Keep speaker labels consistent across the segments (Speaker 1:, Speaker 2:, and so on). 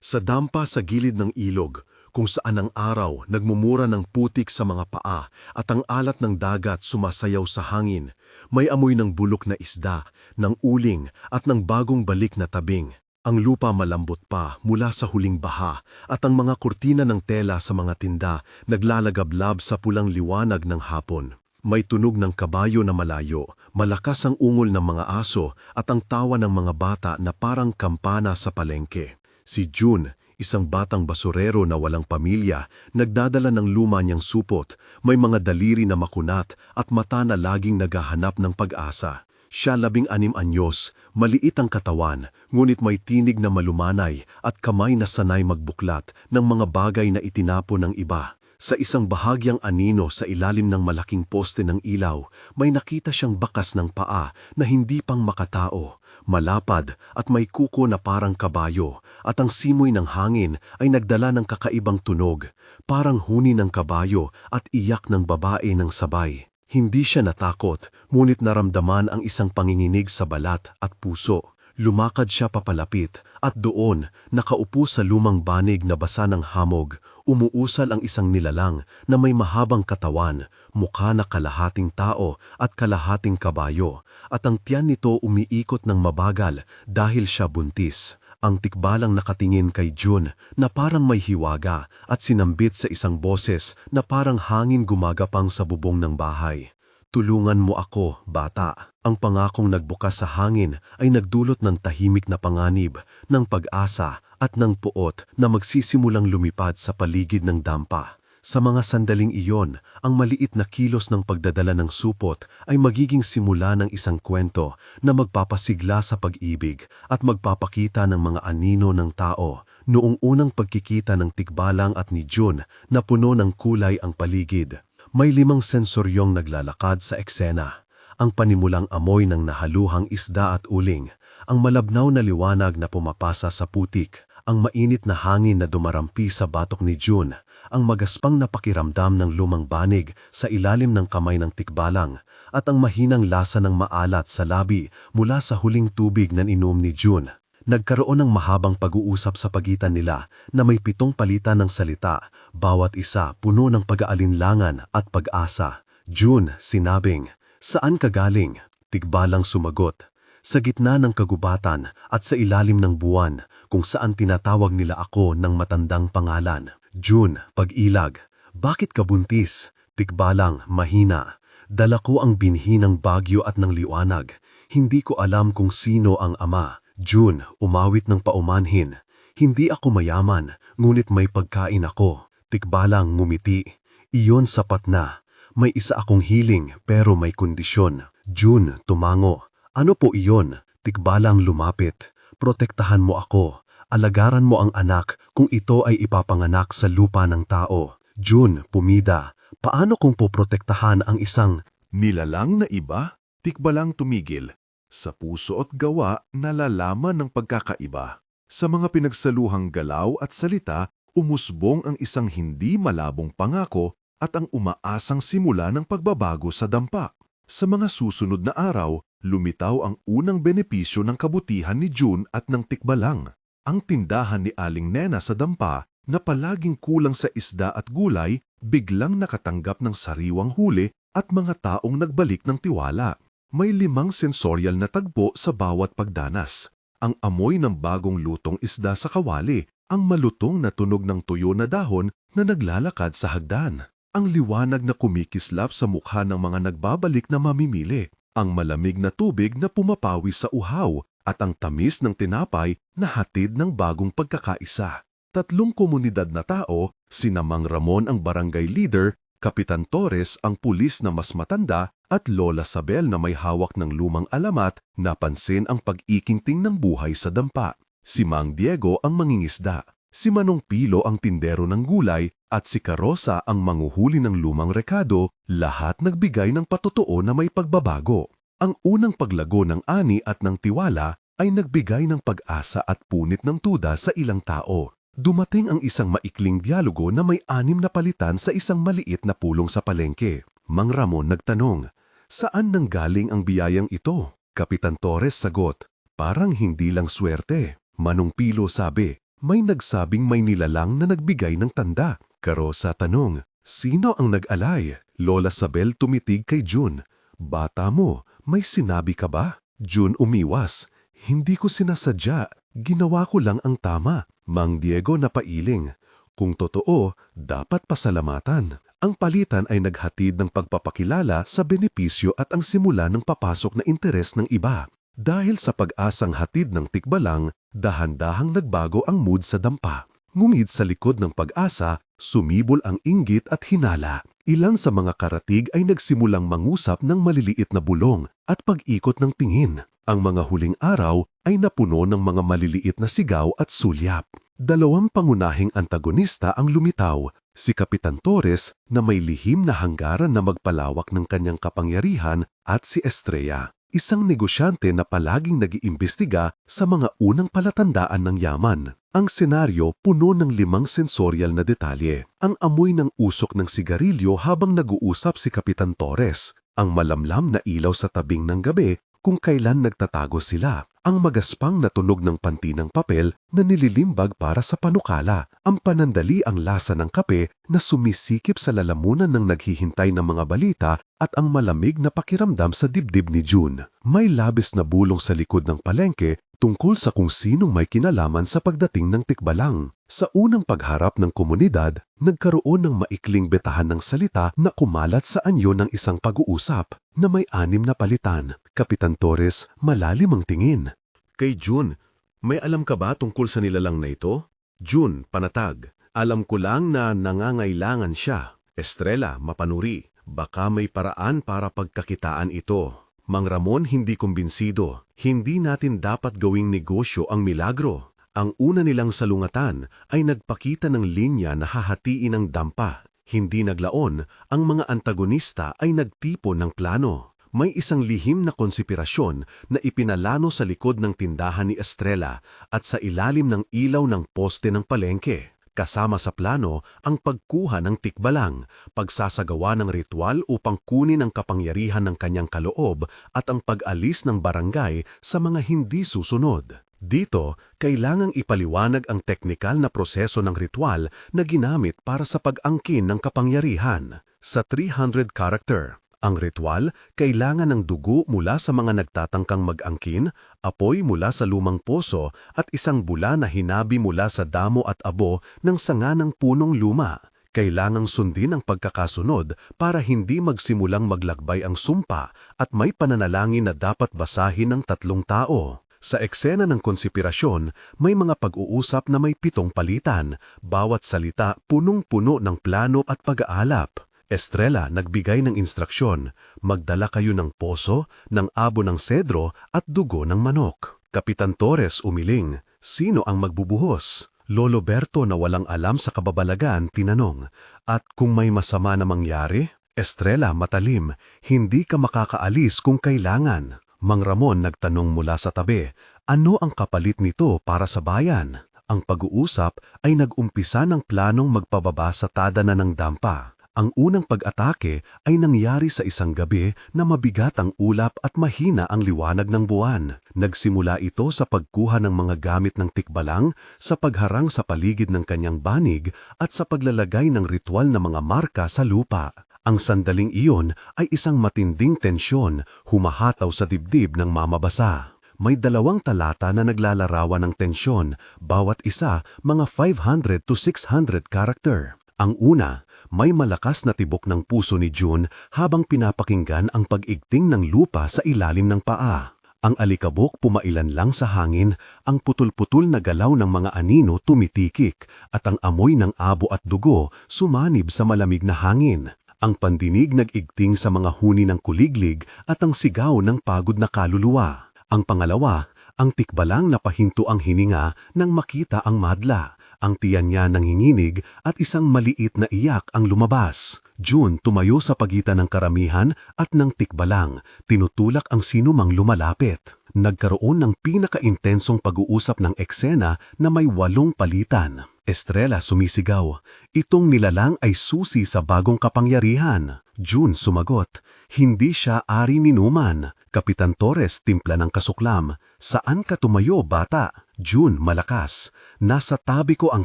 Speaker 1: Sa dampa sa gilid ng ilog, kung saan ang araw nagmumura ng putik sa mga paa at ang alat ng dagat sumasayaw sa hangin, may amoy ng bulok na isda, ng uling at ng bagong balik na tabing. Ang lupa malambot pa mula sa huling baha at ang mga kurtina ng tela sa mga tinda naglalagablab sa pulang liwanag ng hapon. May tunog ng kabayo na malayo, malakas ang ungol ng mga aso at ang tawa ng mga bata na parang kampana sa palengke. Si June, isang batang basurero na walang pamilya, nagdadala ng luma niyang supot, may mga daliri na makunat at mata na laging naghahanap ng pag-asa. Siya 16 anyos, maliit ang katawan, ngunit may tinig na malumanay at kamay na sanay magbuklat ng mga bagay na itinapon ng iba. Sa isang bahagyang anino sa ilalim ng malaking poste ng ilaw, may nakita siyang bakas ng paa na hindi pang makatao, malapad at may kuko na parang kabayo, at ang simoy ng hangin ay nagdala ng kakaibang tunog, parang huni ng kabayo at iyak ng babae ng sabay. Hindi siya natakot, ngunit naramdaman ang isang panginginig sa balat at puso. Lumakad siya papalapit at doon, nakaupo sa lumang banig na basa ng hamog, umuusal ang isang nilalang na may mahabang katawan, mukha na kalahating tao at kalahating kabayo, at ang tiyan nito umiikot ng mabagal dahil siya buntis. Ang tikbalang nakatingin kay June na parang may hiwaga at sinambit sa isang boses na parang hangin gumagapang sa bubong ng bahay. Tulungan mo ako, bata. Ang pangakong nagbukas sa hangin ay nagdulot ng tahimik na panganib, ng pag-asa at ng puot na magsisimulang lumipad sa paligid ng dampa. Sa mga sandaling iyon, ang maliit na kilos ng pagdadala ng supot ay magiging simula ng isang kwento na magpapasigla sa pag-ibig at magpapakita ng mga anino ng tao. Noong unang pagkikita ng tikbalang at ni June na puno ng kulay ang paligid, may 5 sensoryong naglalakad sa eksena. Ang panimulang amoy ng nahaluhang isda at uling, ang malabnaw na liwanag na pumapasa sa putik, ang mainit na hangin na dumarampi sa batok ni June, ang magaspang na pakiramdam ng lumang banig sa ilalim ng kamay ng tikbalang, at ang mahinang lasa ng maalat sa labi mula sa huling tubig na inom ni June. Nagkaroon ng mahabang pag-uusap sa pagitan nila na may 7 palitan ng salita, bawat isa puno ng pag-aalinlangan at pag-asa. June, sinabing, "Saan ka galing?" Tikbalang sumagot, "Sa gitna ng kagubatan at sa ilalim ng buwan, kung saan tinatawag nila ako ng matandang pangalan." June, pag-ilag, "Bakit ka buntis?" Tikbalang, mahina, "Dala ko ang binhi ng bagyo at ng liwanag. Hindi ko alam kung sino ang ama." June, umawit ng paumanhin, "Hindi ako mayaman, ngunit may pagkain ako." Tikbalang ngumiti, "Iyon sapat na. May isa akong hiling pero may kondisyon." June, tumango, "Ano po iyon?" Tikbalang lumapit, "Protektahan mo ako. Alagaran mo ang anak kung ito ay ipapanganak sa lupa ng tao." June, pumida, "Paano kung poprotektahan ang isang
Speaker 2: Nilalang na iba? Tikbalang tumigil. Sa puso at gawa, nalalaman ng pagkakaiba. Sa mga pinagsaluhang galaw at salita, umusbong ang isang hindi malabong pangako at ang umaasang simula ng pagbabago sa dampa. Sa mga susunod na araw, lumitaw ang unang benepisyo ng kabutihan ni June at ng tikbalang. Ang tindahan ni Aling Nena sa dampa, na palaging kulang sa isda at gulay, biglang nakatanggap ng sariwang huli at mga taong nagbalik ng tiwala. May 5 sensoryal na tagpo sa bawat pagdanas. Ang amoy ng bagong lutong isda sa kawali, ang malutong na tunog ng tuyo na dahon na naglalakad sa hagdan, ang liwanag na kumikislap sa mukha ng mga nagbabalik na mamimili, ang malamig na tubig na pumapawi sa uhaw, at ang tamis ng tinapay na hatid ng bagong pagkakaisa. 3 komunidad na tao, sina Mang Ramon ang barangay leader, Kapitan Torres ang pulis na mas matanda, at Lola Sabel na may hawak ng lumang alamat, napansin ang pag-ikinting ng buhay sa dampa. Si Mang Diego ang mangingisda, si Manong Pilo ang tindero ng gulay, at si Karosa ang manguhuli ng lumang rekado, lahat nagbigay ng patotoo na may pagbabago. Ang unang paglago ng ani at ng tiwala ay nagbigay ng pag-asa at punit ng tuda sa ilang tao. Dumating ang isang maikling dialogo na may 6 na palitan sa isang maliit na pulong sa palengke. Mang Ramon nagtanong, "Saan nanggaling ang biyayang ito?" Kapitan Torres sagot, "Parang hindi lang swerte." Manong Pilo sabi, May nagsabing may nilalang na nagbigay ng tanda. Karosa tanong, sino ang nag-alay? Lola Sabel tumitig kay June. Bata mo, may sinabi ka ba? June umiwas. Hindi ko sinasadya, ginawa ko lang ang tama. Mang Diego napailing. Kung totoo, dapat pasalamatan. Ang palitan ay naghatid ng pagpapakilala sa benepisyo at ang simula ng papasok na interes ng iba. Dahil sa pag-asang hatid ng tikbalang, dahan-dahang nagbago ang mood sa dampa. Ngumid sa likod ng pag-asa, sumibol ang inggit at hinala. Ilan sa mga karatig ay nagsimulang mangusap ng maliliit na bulong at pag-ikot ng tingin. Ang mga huling araw ay napuno ng mga maliliit na sigaw at sulyap. Dalawang pangunahing antagonista ang lumitaw, si Kapitan Torres na may lihim na hanggaran na magpalawak ng kanyang kapangyarihan at si Estrella, isang negosyante na palaging nag-iimbestiga sa mga unang palatandaan ng yaman. Ang senaryo puno ng 5 sensoryal na detalye. Ang amoy ng usok ng sigarilyo habang nag-uusap si Kapitan Torres, ang malamlam na ilaw sa tabing ng gabi kung kailan nagtatago sila, ang magaspang na tunog ng panti ng papel na nililimbag para sa panukala, ang panandali ang lasa ng kape na sumisikip sa lalamunan ng naghihintay ng mga balita at ang malamig na pakiramdam sa dibdib ni June. May labis na bulong sa likod ng palengke tungkol sa kung sinong may kinalaman sa pagdating ng tikbalang. Sa unang pagharap ng komunidad, nagkaroon ng maikling betahan ng salita na kumalat sa anyo ng isang pag-uusap na may 6 na palitan. Kapitan Torres, malalim ang tingin. Kay June, may alam ka ba tungkol sa nilalang na ito? June, panatag. Alam ko lang na nangangailangan siya. Estrella, mapanuri. Baka may paraan para pagkakitaan ito. Mang Ramon, hindi kumbinsido. Hindi natin dapat gawing negosyo ang milagro. Ang una nilang salungatan ay nagpakita ng linya na hahatiin ang dampa. Hindi naglaon, ang mga antagonista ay nagtipo ng plano. May isang lihim na konspirasyon na ipinalano sa likod ng tindahan ni Estrella at sa ilalim ng ilaw ng poste ng palengke. Kasama sa plano ang pagkuha ng tikbalang, pagsasagawa ng ritual upang kunin ang kapangyarihan ng kanyang kaloob at ang pag-alis ng barangay sa mga hindi susunod. Dito, kailangang ipaliwanag ang teknikal na proseso ng ritual na ginamit para sa pag-angkin ng kapangyarihan. Sa 300 character, ang ritual kailangan ng dugo mula sa mga nagtatangkang mag-angkin, apoy mula sa lumang poso at isang bula na hinabi mula sa damo at abo ng sanga ng punong luma. Kailangang sundin ang pagkakasunod para hindi magsimulang maglakbay ang sumpa at may pananalangin na dapat basahin ng 3 tao. Sa eksena ng konspirasyon, may mga pag-uusap na may 7 palitan, bawat salita punong-puno ng plano at pag-aalap. Estrella nagbigay ng instruksyon, magdala kayo ng poso, ng abo ng sedro at dugo ng manok. Kapitan Torres umiling, sino ang magbubuhos? Lolo Berto na walang alam sa kababalagan tinanong, at kung may masama na mangyari? Estrella matalim, hindi ka makakaalis kung kailangan. Mang Ramon nagtanong mula sa tabi, ano ang kapalit nito para sa bayan? Ang pag-uusap ay nag-umpisa ng planong magpababa sa tada na ng dampa. Ang unang pag-atake ay nangyari sa isang gabi na mabigat ang ulap at mahina ang liwanag ng buwan. Nagsimula ito sa pagkuha ng mga gamit ng tikbalang, sa pagharang sa paligid ng kanyang banig at sa paglalagay ng ritual na mga marka sa lupa. Ang sandaling iyon ay isang matinding tensyon, humahataw sa dibdib ng mamabasa. May 2 talata na naglalarawan ng tensyon, bawat isa mga 500 to 600 character. Ang una, may malakas na tibok ng puso ni June habang pinapakinggan ang pag-igting ng lupa sa ilalim ng paa. Ang alikabok pumailan lang sa hangin, ang putol-putol na galaw ng mga anino tumitikik, at ang amoy ng abo at dugo sumanib sa malamig na hangin. Ang pandinig nag-igting sa mga huni ng kuliglig at ang sigaw ng pagod na kaluluwa. Ang pangalawa, ang tikbalang napahinto ang hininga nang makita ang madla. Ang tiyan niya nanginginig at isang maliit na iyak ang lumabas. June tumayo sa pagitan ng karamihan at ng tikbalang, tinutulak ang sinumang lumalapit. Nagkaroon ng pinaka-intensong pag-uusap ng eksena na may 8 palitan. Estrella sumisigaw, itong nilalang ay susi sa bagong kapangyarihan.
Speaker 1: June sumagot, hindi siya ari ni Numan. Kapitan Torres timpla ng kasuklam. Saan ka tumayo, bata? June malakas. Nasa tabi ko ang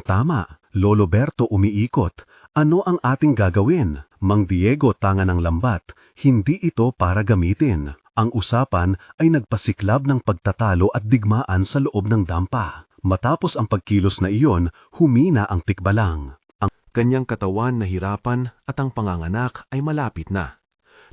Speaker 1: tama. Lolo Berto umiikot. Ano ang ating gagawin? Mang Diego tanga ng lambat. Hindi ito para gamitin. Ang usapan ay nagpasiklab ng pagtatalo at digmaan sa loob ng dampa. Matapos ang pagkilos na iyon, humina ang tikbalang. Ang kanyang katawan nahirapan at ang panganganak ay malapit na.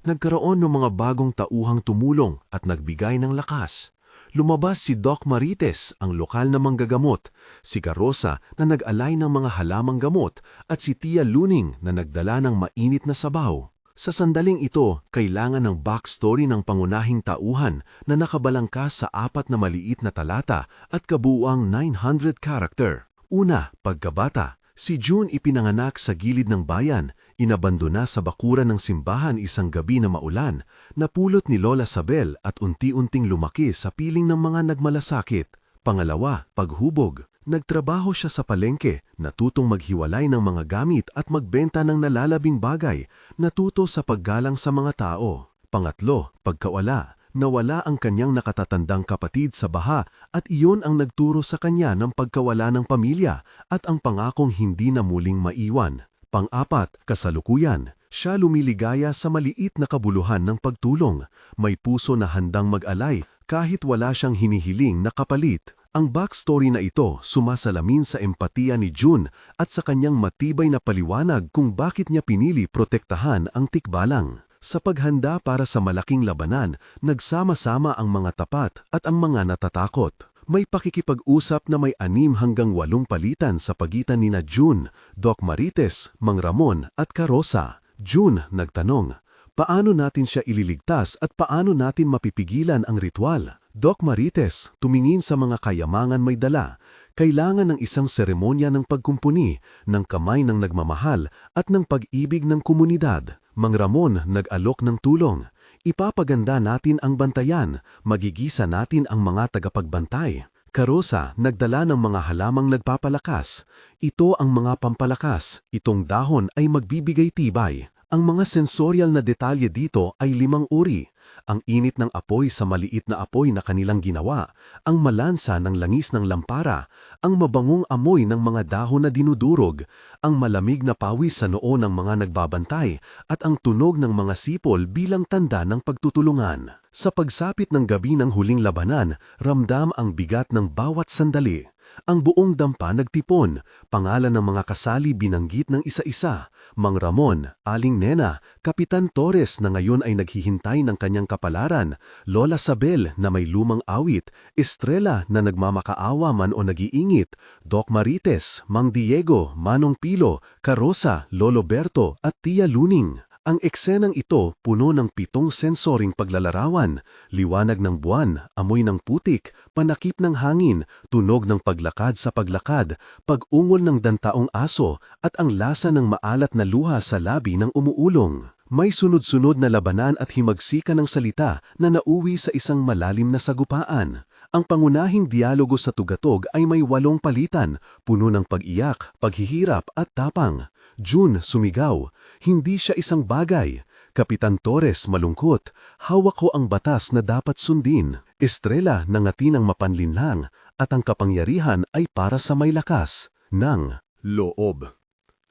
Speaker 1: Nagkaroon ng mga bagong tauhang tumulong at nagbigay ng lakas. Lumabas si Doc Marites, ang lokal na manggagamot, si Carosa na nag-alay ng mga halamang gamot at si Tia Luning na nagdala ng mainit na sabaw. Sa sandaling ito, kailangan ng backstory ng pangunahing tauhan na nakabalangkas sa 4 na maliit na talata at kabuuang 900 character. Una, pagkabata. Si June ipinanganak sa gilid ng bayan, inabandona sa bakuran ng simbahan isang gabi na maulan, napulot ni Lola Sabel at unti-unting lumaki sa piling ng mga nagmalasakit. Pangalawa, paghubog. Nagtrabaho siya sa palengke, natutong maghiwalay ng mga gamit at magbenta ng nalalabing bagay, natuto sa paggalang sa mga tao. Pangatlo, pagkawala. Nawala ang kanyang nakatatandang kapatid sa baha at iyon ang nagturo sa kanya ng pagkawala ng pamilya at ang pangakong hindi na muling maiwan. Pang-apat, kasalukuyan. Siya lumiligaya sa maliit na kabuluhan ng pagtulong. May puso na handang mag-alay kahit wala siyang hinihiling na kapalit. Ang backstory na ito sumasalamin sa empatiya ni June at sa kanyang matibay na paliwanag kung bakit niya pinili protektahan ang tikbalang. Sa paghanda para sa malaking labanan, nagsama-sama ang mga tapat at ang mga natatakot. May pakikipag-usap na may 6 hanggang 8 palitan sa pagitan nina June, Doc Marites, Mang Ramon at Carosa. June nagtanong, paano natin siya ililigtas at paano natin mapipigilan ang ritual? Doc Marites, tumingin sa mga kayamangan may dala. Kailangan ng isang seremonya ng pagkumpuni, ng kamay ng nagmamahal at ng pag-ibig ng komunidad. Mang Ramon nag-alok ng tulong. Ipapaganda natin ang bantayan, magigisa natin ang mga tagapagbantay. Carosa nagdala ng mga halamang nagpapalakas. Ito ang mga pampalakas. Itong dahon ay magbibigay tibay. Ang mga sensorial na detalye dito ay 5 uri. Ang init ng apoy sa maliit na apoy na kanilang ginawa, ang malansa ng langis ng lampara, ang mabangong amoy ng mga dahon na dinudurog, ang malamig na pawis sa noo ng mga nagbabantay, at ang tunog ng mga sipol bilang tanda ng pagtutulungan. Sa pagsapit ng gabi ng huling labanan, ramdam ang bigat ng bawat sandali. Ang buong dampa nagtipon, pangalan ng mga kasali binanggit ng isa-isa. Mang Ramon, Aling Nena, Kapitan Torres na ngayon ay naghihintay ng kanyang kapalaran, Lola Sabel na may lumang awit, Estrella na nagmamakaawa man o nagiingit, Doc Marites, Mang Diego, Manong Pilo, Carosa, Lolo Berto at Tia Luning. Ang eksenang ito puno ng 7 sensoring paglalarawan, liwanag ng buwan, amoy ng putik, panakip ng hangin, tunog ng paglakad sa paglakad, pag-ungol ng dantaong aso, at ang lasa ng maalat na luha sa labi ng umuulong. May sunod-sunod na labanan at himagsikan ng salita na nauwi sa isang malalim na sagupaan. Ang pangunahing dialogo sa tugatog ay may 8 palitan, puno ng pag-iyak, paghihirap at tapang. June sumigaw, hindi siya isang bagay. Kapitan Torres malungkot, hawak ko ang batas na dapat sundin. Estrella nangati ng mapanlinlang at ang kapangyarihan ay para sa may lakas ng loob.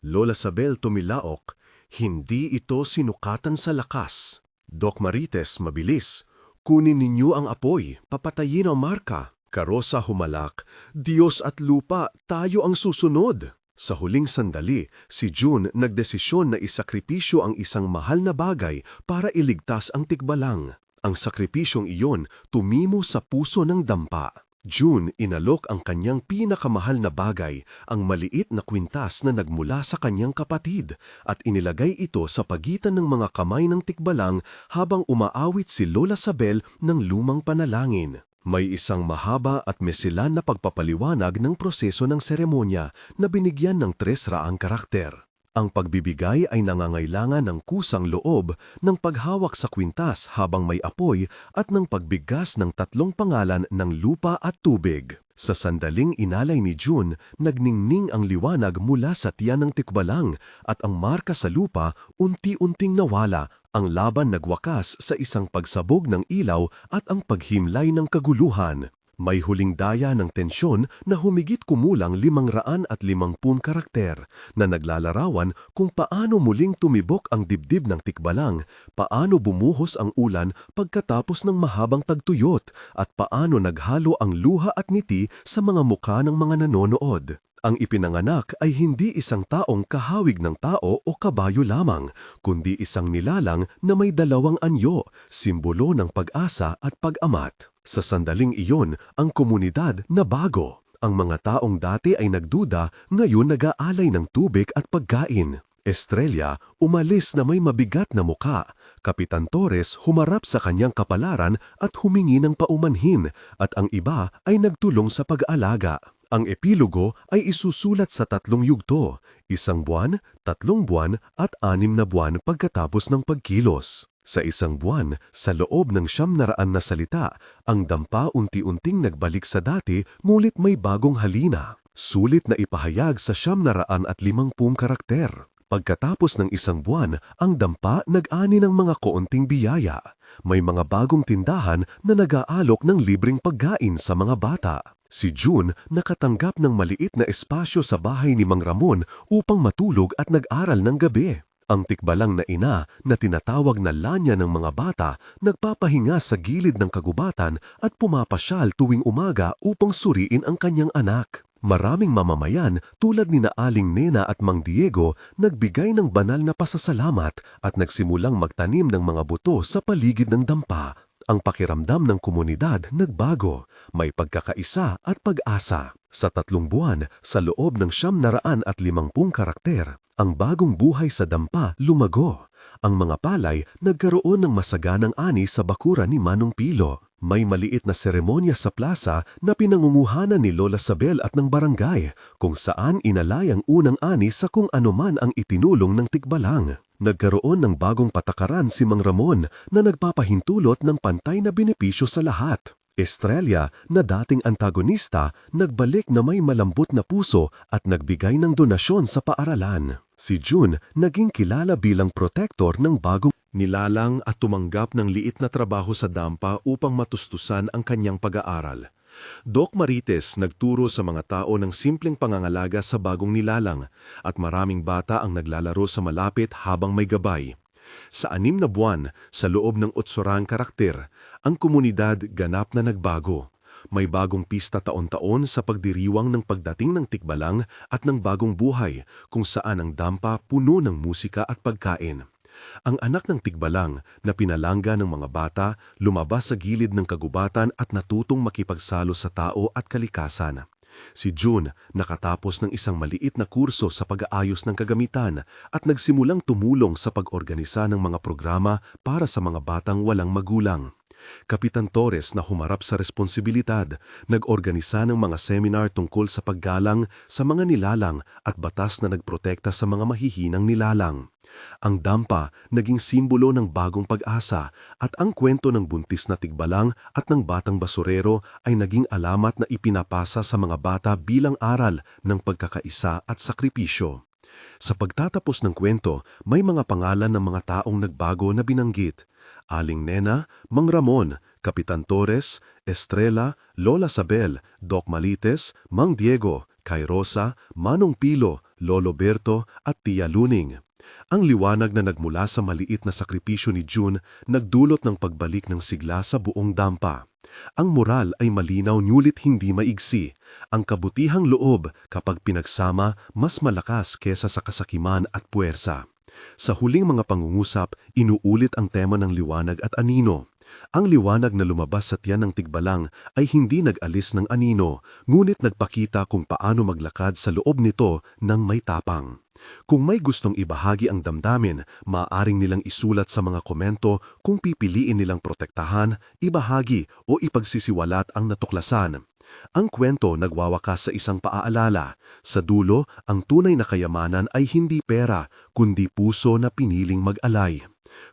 Speaker 1: Lola Sabel tumilaok, hindi ito sinukatan sa lakas. Doc Marites mabilis, kunin ninyo ang apoy, papatayin ang marka. Carosa humalak, Diyos at lupa, tayo ang susunod. Sa huling sandali, si June nagdesisyon na isakripisyo ang isang mahal na bagay para iligtas ang tikbalang. Ang sakripisyong iyon tumimo sa puso ng dampa. June inalok ang kanyang pinakamahal na bagay, ang maliit na kwintas na nagmula sa kanyang kapatid, at inilagay ito sa pagitan ng mga kamay ng tikbalang habang umaawit si Lola Sabel ng lumang panalangin. May isang mahaba at mesilan na pagpapaliwanag ng proseso ng seremonya na binigyan ng 3 raang karakter. Ang pagbibigay ay nangangailangan ng kusang loob, ng paghawak sa kwintas habang may apoy at ng pagbigkas ng 3 pangalan ng lupa at tubig. Sa sandaling inalay ni June, nagningning ang liwanag mula sa tiyan ng tikbalang at ang marka sa lupa unti-unting nawala. Ang laban nagwakas sa isang pagsabog ng ilaw at ang paghimlay ng kaguluhan. May huling daya ng tensyon na humigit kumulang 550 karakter na naglalarawan kung paano muling tumibok ang dibdib ng tikbalang, paano bumuhos ang ulan pagkatapos ng mahabang tagtuyot, at paano naghalo ang luha at ngiti sa mga mukha ng mga nanonood. Ang ipinanganak ay hindi isang taong kahawig ng tao o kabayo lamang, kundi isang nilalang na may 2 anyo, simbolo ng pag-asa at pag-amat. Sa sandaling iyon, ang komunidad nabago. Ang mga taong dati ay nagduda, ngayon nag-aalay ng tubig at pagkain. Estrella, umalis na may mabigat na muka. Kapitan Torres humarap sa kanyang kapalaran at humingi ng paumanhin, at ang iba ay nagtulong sa pag-aalaga. Ang epilogo ay isusulat sa 3 yugto, 1 buwan, 3 buwan at 6 na buwan pagkatapos ng pagkilos. Sa 1 buwan, sa loob ng 900 na salita, ang dampa unti-unting nagbalik sa dati ngunit may bagong halina. Sulit na ipahayag sa 950 karakter. Pagkatapos ng 1 buwan, ang dampa nag-ani ng mga koonting biyaya. May mga bagong tindahan na nag-aalok ng libreng pagkain sa mga bata. Si June nakatanggap ng maliit na espasyo sa bahay ni Mang Ramon upang matulog at nag-aral ng gabi. Ang tikbalang na ina na tinatawag na lanya ng mga bata nagpapahinga sa gilid ng kagubatan at pumapasyal tuwing umaga upang suriin ang kanyang anak. Maraming mamamayan tulad ni Aling Nena at Mang Diego nagbigay ng banal na pasasalamat at nagsimulang magtanim ng mga buto sa paligid ng dampa. Ang pakiramdam ng komunidad nagbago, may pagkakaisa at pag-asa. Sa 3 buwan, sa loob ng 950 karakter, ang bagong buhay sa dampa lumago. Ang mga palay nagkaroon ng masaganang ani sa bakuran ni Manong Pilo. May maliit na seremonya sa plaza na pinangunguhanan ni Lola Sabel at ng barangay, kung saan inalay ang unang ani sa kung anuman ang itinulong ng tikbalang. Nagkaroon ng bagong patakaran si Mang Ramon na nagpapahintulot ng pantay na benepisyo sa lahat. Estrella, na dating antagonista, nagbalik na may malambot na puso at nagbigay ng donasyon sa paaralan. Si June naging kilala bilang protektor ng bagong nilalang at tumanggap ng liit na trabaho sa dampa upang matustusan ang kanyang pag-aaral. Doc Marites nagturo sa mga tao ng simpleng pangangalaga sa bagong nilalang at maraming bata ang naglalaro sa malapit habang may gabay. Sa 6 na buwan, sa loob ng 800 karakter, ang komunidad ganap na nagbago. May bagong pista taon-taon sa pagdiriwang ng pagdating ng tikbalang at ng bagong buhay kung saan ang dampa puno ng musika at pagkain. Ang anak ng tikbalang na pinalangga ng mga bata lumabas sa gilid ng kagubatan at natutong makipagsalo sa tao at kalikasan. Si June nakatapos ng isang maliit na kurso sa pag-aayos ng kagamitan at nagsimulang tumulong sa pag-organisa ng mga programa para sa mga batang walang magulang. Kapitan Torres na humarap sa responsibilidad, nag-organisa ng mga seminar tungkol sa paggalang sa mga nilalang at batas na nagprotekta sa mga mahihinang nilalang. Ang dampa naging simbolo ng bagong pag-asa at ang kwento ng buntis na tikbalang at ng batang basurero ay naging alamat na ipinapasa sa mga bata bilang aral ng pagkakaisa at sakripisyo. Sa pagtatapos ng kwento, may mga pangalan ng mga taong nagbago na binanggit. Aling Nena, Mang Ramon, Kapitan Torres, Estrella, Lola Sabel, Doc Malites, Mang Diego, Kay Rosa, Manong Pilo, Lolo Berto at Tia Luning. Ang liwanag na nagmula sa maliit na sakripisyo ni June nagdulot ng pagbalik ng sigla sa buong dampa. Ang moral ay malinaw ngunit hindi maigsi. Ang kabutihang loob kapag pinagsama mas malakas kesa sa kasakiman at puwersa. Sa huling mga pangungusap, inuulit ang tema ng liwanag at anino. Ang liwanag na lumabas sa tiyan ng tikbalang ay hindi nag-alis ng anino, ngunit nagpakita kung paano maglakad sa loob nito ng may tapang. Kung may gustong ibahagi ang damdamin, maaaring nilang isulat sa mga komento kung pipiliin nilang protektahan, ibahagi o ipagsisiwalat ang natuklasan. Ang kwento nagwawakas sa isang paaalala. Sa dulo, ang tunay na kayamanan ay hindi pera, kundi puso na piniling mag-alay.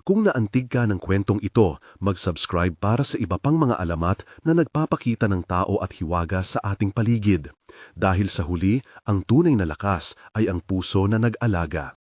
Speaker 1: Kung naantig ka ng kwentong ito, mag-subscribe para sa iba pang mga alamat na nagpapakita ng tao at hiwaga sa ating paligid. Dahil sa huli, ang tunay na lakas ay ang puso na nag-alaga.